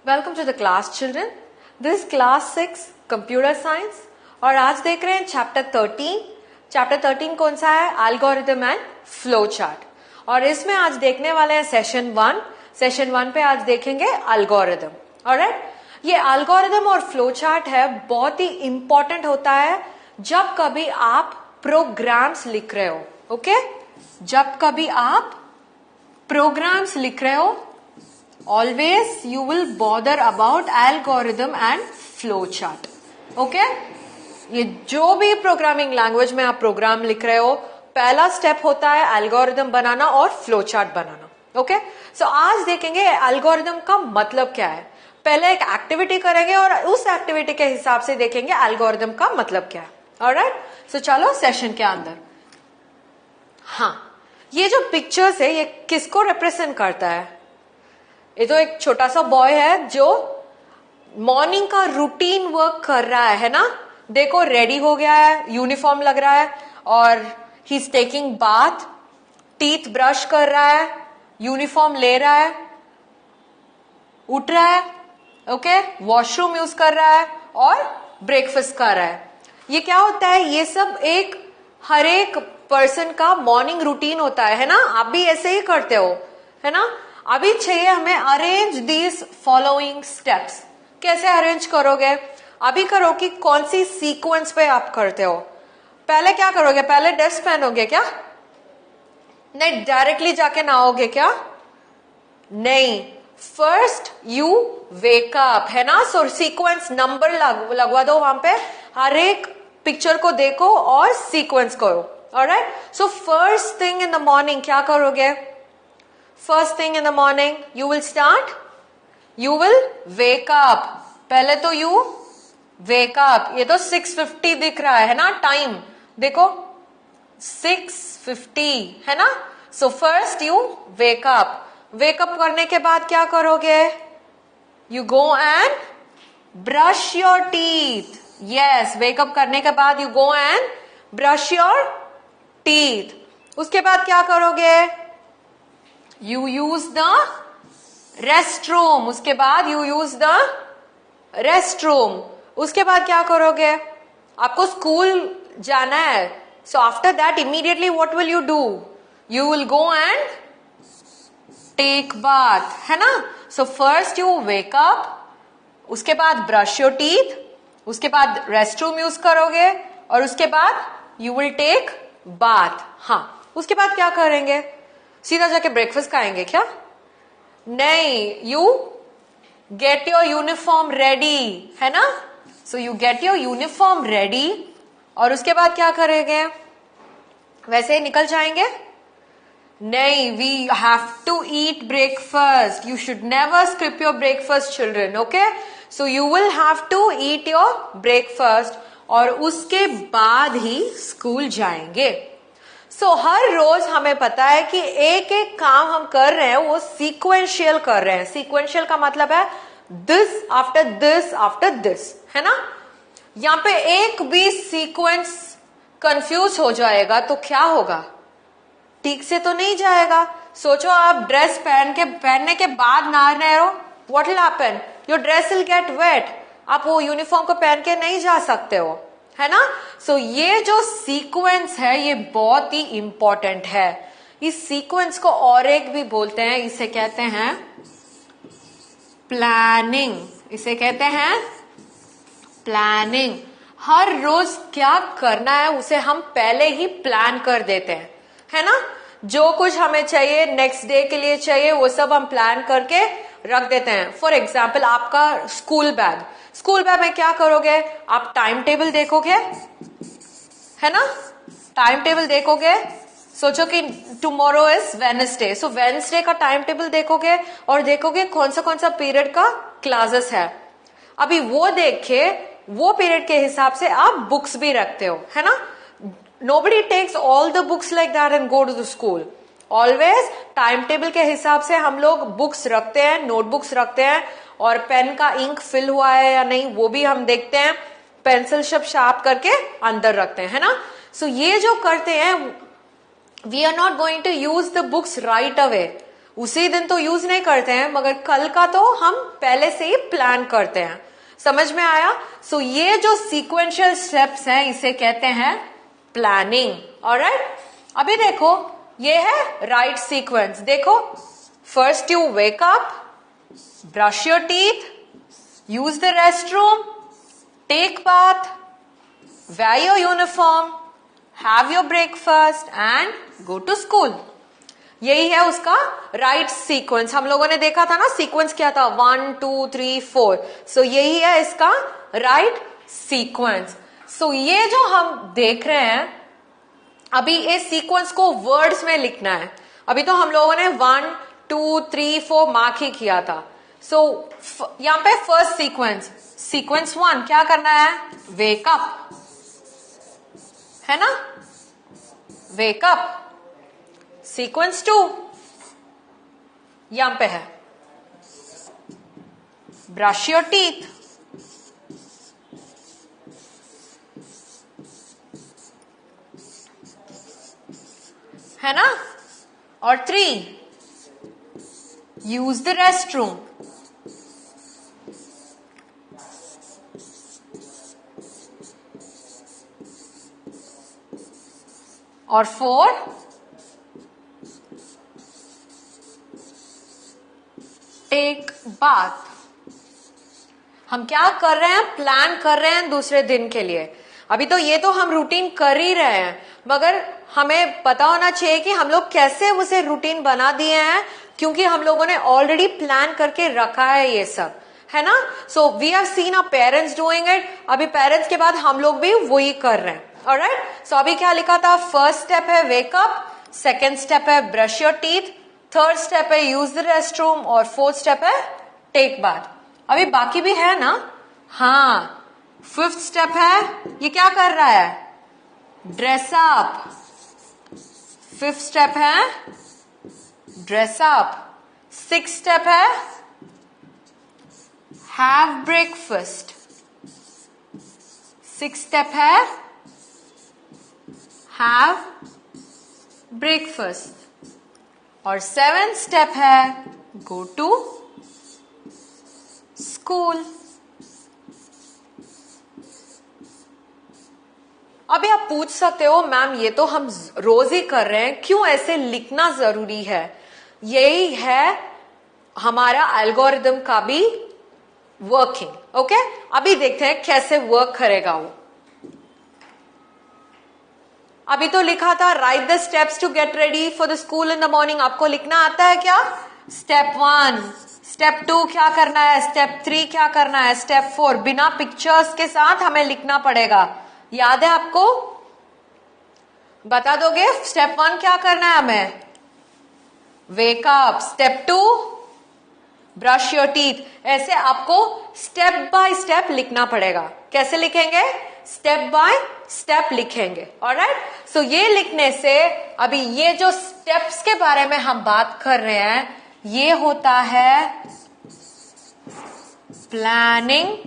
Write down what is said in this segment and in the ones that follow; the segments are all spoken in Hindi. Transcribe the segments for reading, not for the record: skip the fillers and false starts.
Welcome to the class children. This class 6 computer science और आज देख रहे हैं चैप्टर 13। चैप्टर 13 कौन सा है? Algorithm and flow chart. और इसमें आज देखने वाले हैं सेशन 1। सेशन 1 पे आज देखेंगे एल्गोरिथम। ऑलराइट, ये एल्गोरिथम और फ्लो चार्ट है, बहुत ही इंपॉर्टेंट होता है जब कभी आप प्रोग्राम्स लिख रहे हो। ओके, जब कभी आप प्रोग्राम्स लिख रहे हो always you will bother about algorithm and flow chart. okay, ये जो भी प्रोग्रामिंग लैंग्वेज में आप प्रोग्राम लिख रहे हो, पहला स्टेप होता है एल्गोरिथम बनाना और फ्लो चार्ट बनाना। ओके, सो आज देखेंगे एल्गोरिथम का मतलब क्या है। पहले एक एक्टिविटी करेंगे और उस एक्टिविटी के हिसाब से देखेंगे एल्गोरिथम का मतलब क्या है। ऑलराइट, सो चलो सेशन के अंदर। हाँ, ये जो पिक्चर्स है ये किसको रिप्रेजेंट करता है? ये तो एक छोटा सा बॉय है जो मॉर्निंग का रूटीन वर्क कर रहा है ना। देखो, रेडी हो गया है, यूनिफॉर्म लग रहा है और he is taking bath, teeth brush कर रहा है, यूनिफॉर्म ले रहा है, उठ रहा है, ओके, वॉशरूम यूज कर रहा है और ब्रेकफास्ट कर रहा है। ये क्या होता है? ये सब एक हर एक पर्सन का मॉर्निंग रूटीन होता है ना। आप भी ऐसे ही करते हो, है ना। अभी चाहिए हमें अरेंज दीज फॉलोइंग स्टेप्स। कैसे अरेंज करोगे? अभी करो कि कौन सी सीक्वेंस पे आप करते हो। पहले क्या करोगे? पहले ड्रेस पहनोगे क्या? नहीं। डायरेक्टली जाके नहाओगे क्या? नहीं। फर्स्ट यू वेक अप, है ना। सो सीक्वेंस नंबर लगवा दो वहां पे, हर एक पिक्चर को देखो और सीक्वेंस करो। Alright, so first thing in the morning क्या करोगे? First thing in the morning, you will start, you will wake up. पहले तो you wake up. ये तो 6:50 दिख रहा है ना टाइम, देखो 6:50 है ना। So first you wake up. Wake up करने के बाद क्या करोगे? You go and brush your teeth. Yes, wake up करने के बाद you go and brush your teeth. उसके बाद क्या करोगे? You use the restroom. उसके बाद you use the restroom. उसके बाद क्या करोगे? आपको स्कूल जाना है. So after that immediately what will you do? You will go and take bath, है ना. So first you wake up, उसके बाद brush your teeth, उसके बाद restroom यूज करोगे और उसके बाद you will take bath. हाँ, उसके बाद क्या करेंगे? सीधा जाके ब्रेकफास्ट खाएंगे क्या? नहीं, you get your uniform ready, है ना। So you get your uniform ready और उसके बाद क्या करेंगे? वैसे ही निकल जाएंगे? नहीं, we have to eat breakfast. You should never skip your breakfast children. Okay, so you will have to eat your breakfast और उसके बाद ही स्कूल जाएंगे. सो हर रोज हमें पता है कि एक एक काम हम कर रहे हैं वो सीक्वेंशियल कर रहे हैं. सीक्वेंशियल का मतलब है this after this after this, है ना. यहां पे एक भी सीक्वेंस कंफ्यूज हो जाएगा तो क्या होगा? ठीक से तो नहीं जाएगा. सोचो आप ड्रेस पहनने के बाद नहा रहे हो, what will happen? Your dress will get wet. आप वो यूनिफॉर्म को पहन के नहीं जा सकते हो, है ना. सो ये जो सीक्वेंस है ये बहुत ही इंपॉर्टेंट है. इस सीक्वेंस को और एक भी बोलते हैं, इसे कहते हैं प्लानिंग. इसे कहते हैं प्लानिंग. हर रोज क्या करना है उसे हम पहले ही प्लान कर देते हैं, है ना. जो कुछ हमें चाहिए नेक्स्ट डे के लिए चाहिए वो सब हम प्लान करके रख देते हैं. फॉर एग्जाम्पल आपका स्कूल बैग. स्कूल बैग में क्या करोगे? आप टाइम टेबल देखोगे, है ना. टाइम टेबल देखोगे, सोचो कि tomorrow is Wednesday, so Wednesday का टाइम टेबल देखोगे और देखोगे कौन सा पीरियड का क्लासेस है. अभी वो देख के वो पीरियड के हिसाब से आप बुक्स भी रखते हो, है ना. Nobody takes all the books like that and go to the school. Always time table के हिसाब से हम लोग बुक्स रखते हैं, नोटबुक्स रखते हैं और पेन का इंक फिल हुआ है या नहीं वो भी हम देखते हैं. पेंसिल सब शार्प करके अंदर रखते हैं, है ना. सो ये जो करते हैं, we are not going to use the books right away. उसी दिन तो यूज नहीं करते हैं, मगर कल का तो हम पहले से ही प्लान करते हैं। समझ में आया? सो ये जो सीक्वेंशियल स्टेप्स हैं इसे कहते हैं प्लानिंग। ऑलराइट, अभी देखो ये है राइट सीक्वेंस। देखो, first you wake up, brush your teeth, use the restroom, take bath, wear your uniform, have your breakfast and go to school। यही है उसका राइट सीक्वेंस। हम लोगों ने देखा था ना सीक्वेंस क्या था, 1 2 3 4। सो यही है इसका राइट सीक्वेंस। सो ये जो हम देख रहे हैं, अभी इस सीक्वेंस को वर्ड्स में लिखना है। अभी तो हम लोगों ने 1 2 3 4 मार्क ही किया था। सो यहां पे फर्स्ट सीक्वेंस 1 क्या करना है, वेक अप, है ना, वेक अप। सीक्वेंस 2 यहां पे है, ब्रश योर टीथ, है ना, और 3 यूज द रेस्टरूम। और 4 टेक बाथ। हम क्या कर रहे हैं, प्लान कर रहे हैं दूसरे दिन के लिए। अभी तो ये तो हम रूटीन कर ही रहे हैं, मगर हमें पता होना चाहिए कि हम लोग कैसे उसे रूटीन बना दिए हैं, क्योंकि हम लोगों ने ऑलरेडी प्लान करके रखा है ये सब, है ना। So we have seen our parents doing it. अभी पेरेंट्स के बाद हम लोग भी वही कर रहे हैं। ऑलराइट, सो अभी क्या लिखा था, फर्स्ट स्टेप है वेक अप, सेकेंड स्टेप है brush your teeth, third step है यूज द रेस्टरूम, और फोर्थ स्टेप है टेक बाथ। अभी बाकी भी है ना, हाँ, फिफ्थ स्टेप है, ये क्या कर रहा है, ड्रेस अप। फिफ्थ स्टेप है ड्रेस अप। सिक्स्थ स्टेप है हैव ब्रेकफास्ट। सिक्स्थ स्टेप है हैव ब्रेकफास्ट। और सेवेंथ स्टेप है गो टू स्कूल। अभी आप पूछ सकते हो मैम ये तो हम रोज ही कर रहे हैं, क्यों ऐसे लिखना जरूरी है। यही है हमारा एल्गोरिदम का भी वर्किंग। ओके, अभी देखते हैं कैसे वर्क करेगा वो। अभी तो लिखा था write the steps to get ready for the school in the morning. आपको लिखना आता है क्या, स्टेप 1, स्टेप 2 क्या करना है, स्टेप 3 क्या करना है, स्टेप 4 बिना पिक्चर्स के साथ हमें लिखना पड़ेगा। याद है आपको, बता दोगे स्टेप 1 क्या करना है हमें, wake up, step 2 brush your teeth. ऐसे आपको स्टेप बाय स्टेप लिखना पड़ेगा। कैसे लिखेंगे, स्टेप बाय स्टेप लिखेंगे। ऑलराइट, सो ये लिखने से अभी ये जो स्टेप्स के बारे में हम बात कर रहे हैं, ये होता है प्लानिंग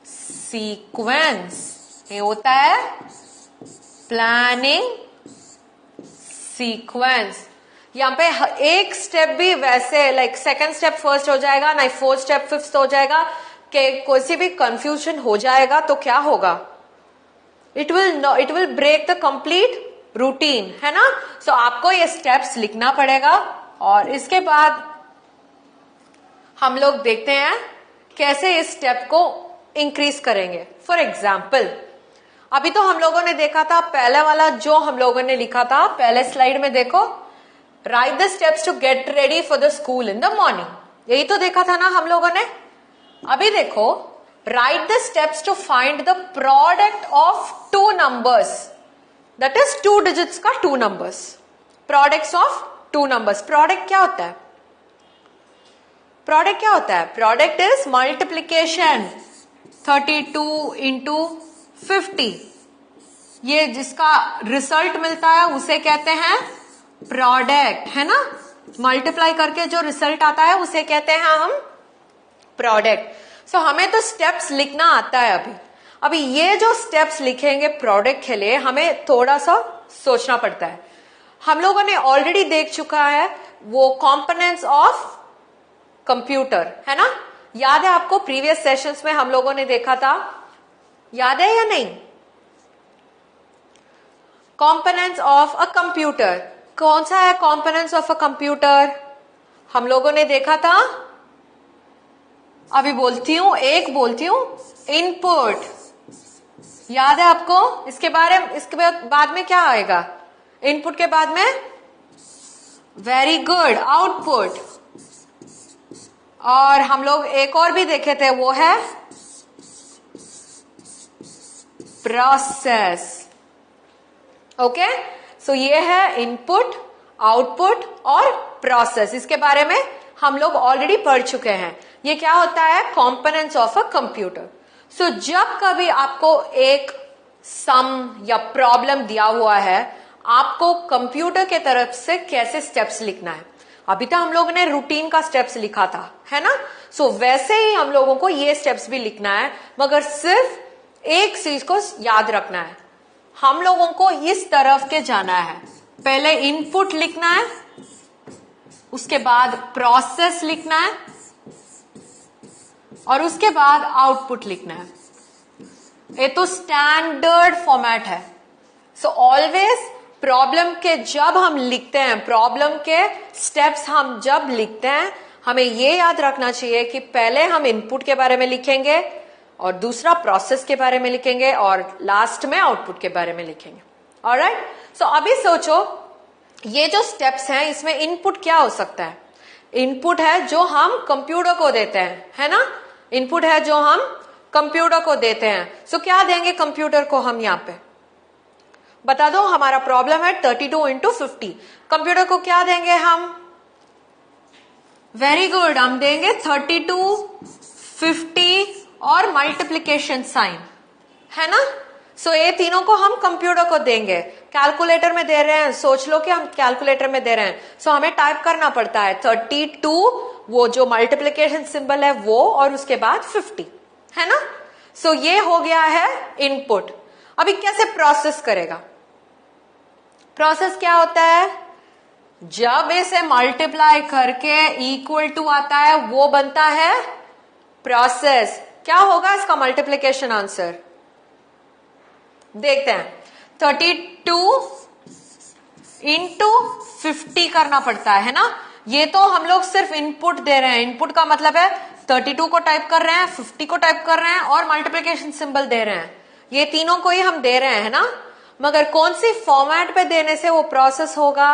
सीक्वेंस। ये होता है प्लानिंग सीक्वेंस। यहां पे एक स्टेप भी वैसे लाइक सेकंड स्टेप फर्स्ट हो जाएगा, नहीं फोर्थ स्टेप फिफ्थ हो जाएगा, कि कोई भी कंफ्यूजन हो जाएगा तो क्या होगा, it will break the complete routine, है ना। सो आपको ये स्टेप्स लिखना पड़ेगा। और इसके बाद हम लोग देखते हैं कैसे इस स्टेप को इंक्रीज करेंगे। फॉर एग्जाम्पल, अभी तो हम लोगों ने देखा था पहले वाला जो हम लोगों ने लिखा था पहले स्लाइड में, देखो write the steps to get ready for the school in the morning. यही तो देखा था ना हम लोगों ने। अभी देखो write the steps to find the product of 2 numbers, that is 2 digits का 2 numbers, products of 2 numbers. Product क्या होता है, प्रोडक्ट क्या होता है, प्रोडक्ट इज मल्टीप्लीकेशन 32 इंटू 50। ये जिसका रिजल्ट मिलता है उसे कहते हैं प्रोडक्ट, है ना। मल्टीप्लाई करके जो रिजल्ट आता है उसे कहते हैं हम प्रोडक्ट। सो हमें तो स्टेप्स लिखना आता है। अभी ये जो स्टेप्स लिखेंगे प्रोडक्ट के लिए हमें थोड़ा सा सोचना पड़ता है। हम लोगों ने ऑलरेडी देख चुका है वो कंपोनेंट्स ऑफ कंप्यूटर, है ना। याद है आपको प्रीवियस सेशंस में हम लोगों ने देखा था, याद है या नहीं? कंपोनेंट्स ऑफ अ कंप्यूटर, कौन सा है कंपोनेंट्स ऑफ अ कंप्यूटर? हम लोगों ने देखा था, अभी बोलती हूं, एक बोलती हूं, इनपुट। याद है आपको? इसके बाद में क्या आएगा? इनपुट के बाद में, वेरी गुड, आउटपुट। और हम लोग एक और भी देखे थे, वो है प्रोसेस। ओके, सो ये है इनपुट, आउटपुट और प्रोसेस। इसके बारे में हम लोग ऑलरेडी पढ़ चुके हैं। ये क्या होता है? Components of a computer. So जब कभी आपको एक सम या प्रॉब्लम दिया हुआ है, आपको कंप्यूटर के तरफ से कैसे स्टेप्स लिखना है। अभी तो हम लोगों ने रूटीन का स्टेप्स लिखा था, है ना। सो वैसे ही हम लोगों को ये स्टेप्स भी लिखना है, मगर सिर्फ एक चीज को याद रखना है, हम लोगों को इस तरफ के जाना है। पहले इनपुट लिखना है, उसके बाद प्रोसेस लिखना है और उसके बाद आउटपुट लिखना है। ये तो स्टैंडर्ड फॉर्मेट है। सो ऑलवेज प्रॉब्लम के जब हम लिखते हैं, प्रॉब्लम के स्टेप्स हम जब लिखते हैं, हमें ये याद रखना चाहिए कि पहले हम इनपुट के बारे में लिखेंगे और दूसरा प्रोसेस के बारे में लिखेंगे और लास्ट में आउटपुट के बारे में लिखेंगे। ऑलराइट, सो अभी सोचो, ये जो स्टेप्स हैं इसमें इनपुट क्या हो सकता है? इनपुट है जो हम कंप्यूटर को देते हैं, है ना। इनपुट है जो हम कंप्यूटर को देते हैं। सो क्या देंगे कंप्यूटर को हम? यहां पे बता दो, हमारा प्रॉब्लम है 32 इंटू 50। कंप्यूटर को क्या देंगे हम? वेरी गुड, हम देंगे 32, 50 और मल्टीप्लीकेशन साइन, है ना। सो ये तीनों को हम कंप्यूटर को देंगे। कैलकुलेटर में दे रहे हैं, सोच लो कि हम कैलकुलेटर में दे रहे हैं। सो हमें टाइप करना पड़ता है 32, वो जो मल्टीप्लीकेशन सिंबल है वो, और उसके बाद 50, है ना। सो ये हो गया है इनपुट। अभी कैसे प्रोसेस करेगा? प्रोसेस क्या होता है? जब इसे मल्टीप्लाई करके इक्वल टू आता है, वो बनता है प्रोसेस। क्या होगा इसका मल्टीप्लीकेशन आंसर? देखते हैं। 32 इंटू 50 करना पड़ता है ना। ये तो हम लोग सिर्फ इनपुट दे रहे हैं। इनपुट का मतलब है 32 को टाइप कर रहे हैं, 50 को टाइप कर रहे हैं और मल्टीप्लीकेशन सिंबल दे रहे हैं। ये तीनों को ही हम दे रहे हैं ना। मगर कौन सी फॉर्मेट पे देने से वो प्रोसेस होगा?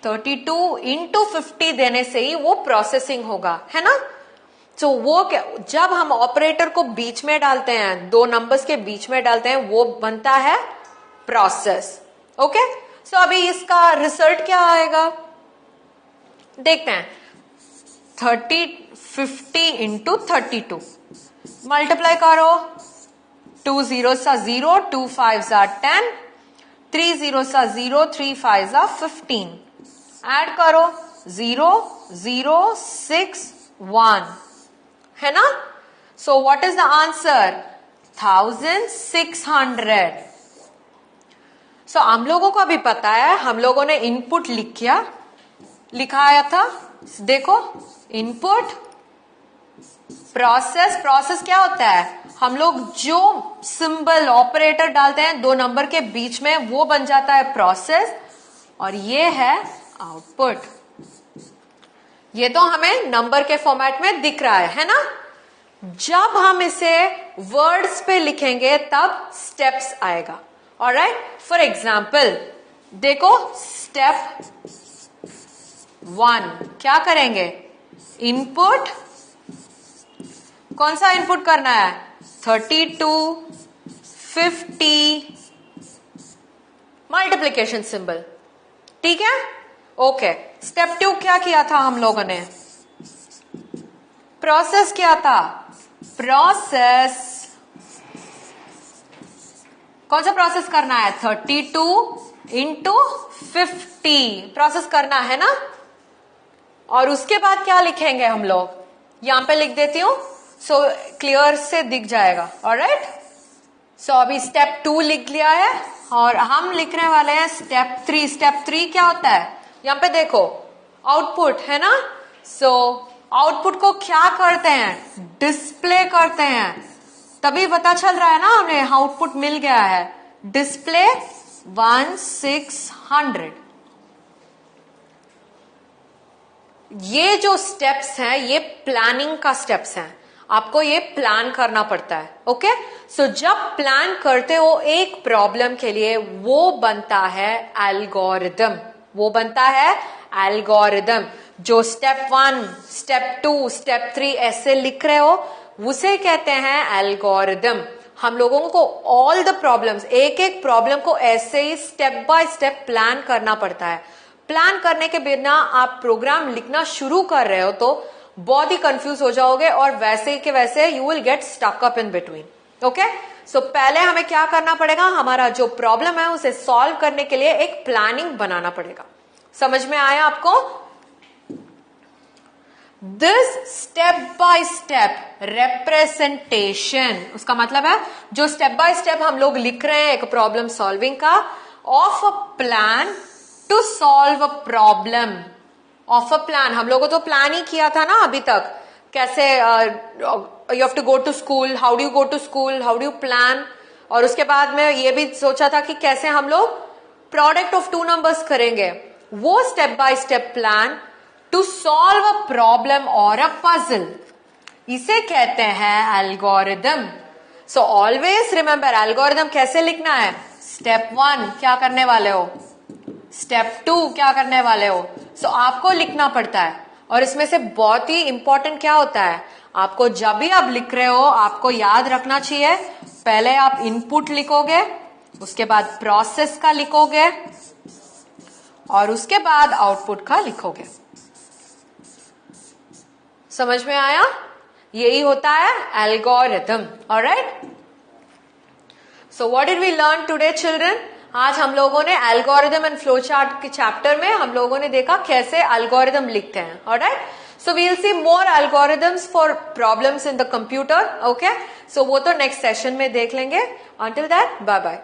32 इंटू 50 देने से ही वो प्रोसेसिंग होगा, है ना। तो वो जब हम ऑपरेटर को बीच में डालते हैं, दो नंबर्स के बीच में डालते हैं, वो बनता है प्रोसेस। ओके, सो अभी इसका रिजल्ट क्या आएगा देखते हैं। 50 इंटू 32 मल्टीप्लाई करो, 2 zeros are 0, 2 5s are 10, 3 zeros are 0, 3 5s are 15. Add करो 0 0 6 1, है ना। So what is the answer? 1600। सो हम लोगों को अभी पता है, हम लोगों ने इनपुट लिखाया था। देखो, इनपुट, प्रोसेस क्या होता है? हम लोग जो सिंबल ऑपरेटर डालते हैं दो नंबर के बीच में, वो बन जाता है प्रोसेस, और ये है आउटपुट। ये तो हमें नंबर के फॉर्मेट में दिख रहा है ना। जब हम इसे वर्ड्स पे लिखेंगे तब स्टेप्स आएगा। ऑलराइट, फॉर एग्जाम्पल देखो, स्टेप 1 क्या करेंगे? इनपुट, कौन सा इनपुट करना है? 32, 50, मल्टीप्लीकेशन सिंबल, ठीक है। ओके, स्टेप 2 क्या किया था हम लोगों ने? प्रोसेस किया था। प्रोसेस, कौन सा प्रोसेस करना है? 32 इंटू 50 प्रोसेस करना है ना। और उसके बाद क्या लिखेंगे हम लोग? यहां पे लिख देती हूं, सो क्लियर से दिख जाएगा। ऑलराइट, सो अभी स्टेप 2 लिख लिया है और हम लिखने वाले हैं स्टेप 3। स्टेप 3 क्या होता है? यहां पे देखो, आउटपुट है ना। सो आउटपुट को क्या करते हैं, डिस्प्ले करते हैं, तभी पता चल रहा है ना हमें आउटपुट मिल गया है। डिस्प्ले 1600। ये जो स्टेप्स हैं ये प्लानिंग का स्टेप्स हैं, आपको ये प्लान करना पड़ता है। ओके, सो जब प्लान करते हो एक प्रॉब्लम के लिए वो बनता है एल्गोरिदम, वो बनता है एल्गोरिदम। जो स्टेप 1, स्टेप 2, स्टेप 3 ऐसे लिख रहे हो उसे कहते हैं एल्गोरिदम। हम लोगों को ऑल द प्रॉब्लम्स, एक एक प्रॉब्लम को ऐसे ही स्टेप बाय स्टेप प्लान करना पड़ता है। प्लान करने के बिना आप प्रोग्राम लिखना शुरू कर रहे हो तो बहुत ही कंफ्यूज हो जाओगे और वैसे के वैसे you will get stuck up in between. Okay, so पहले हमें क्या करना पड़ेगा, हमारा जो प्रॉब्लम है उसे सॉल्व करने के लिए एक प्लानिंग बनाना पड़ेगा। समझ में आया आपको? This step by step representation, उसका मतलब है जो स्टेप बाय स्टेप हम लोग लिख रहे हैं एक प्रॉब्लम सॉल्विंग का, of a plan to solve a problem. Of a plan, हम लोगों तो प्लान ही किया था ना अभी तक, कैसे you have to go to school, how do you go to school, how do you plan. और उसके बाद में ये भी सोचा था कि कैसे हम लोग प्रोडक्ट ऑफ टू नंबर्स करेंगे। वो step by step plan to solve a problem और अ पजल, इसे कहते हैं algorithm. So always remember algorithm कैसे लिखना है। स्टेप 1 क्या करने वाले हो, स्टेप 2 क्या करने वाले हो। सो आपको लिखना पड़ता है। और इसमें से बहुत ही इंपॉर्टेंट क्या होता है, आपको जब भी आप लिख रहे हो आपको याद रखना चाहिए, पहले आप इनपुट लिखोगे, उसके बाद प्रोसेस का लिखोगे और उसके बाद आउटपुट का लिखोगे। समझ में आया? यही होता है algorithm. Alright, so what did we learn today children? आज हम लोगों ने एल्गोरिथम एंड फ्लो चार्ट के चैप्टर में हम लोगों ने देखा कैसे एल्गोरिथम लिखते हैं। Alright, so we will see more algorithms for problems in the computer. Okay, so वो तो नेक्स्ट सेशन में देख लेंगे। Until that, bye bye.